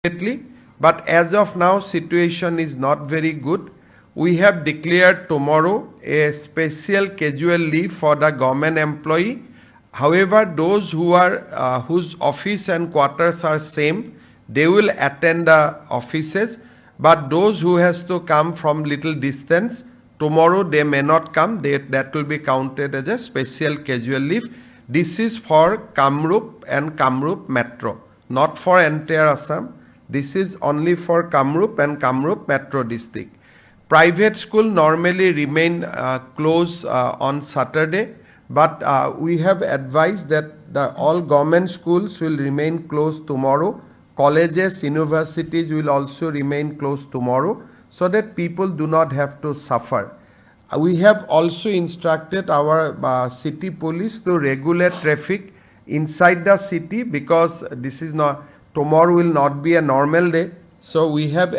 immediately, but as of now situation is not very good. We have declared tomorrow a special casual leave for the government employee. However, those who are whose office and quarters are same, they will attend the offices, but those who has to come from little distance, tomorrow they may not come. That will be counted as a special casual leave. This is for Kamrup and Kamrup Metro, not for entire Assam. This is only for Kamrup and Kamrup Metro district. Private school normally remain closed on Saturday, but we have advised that all government schools will remain closed tomorrow. Colleges, universities will also remain closed tomorrow, so that people do not have to suffer. We have also instructed our city police to regulate traffic inside the city, because this is not, tomorrow will not be a normal day. So we have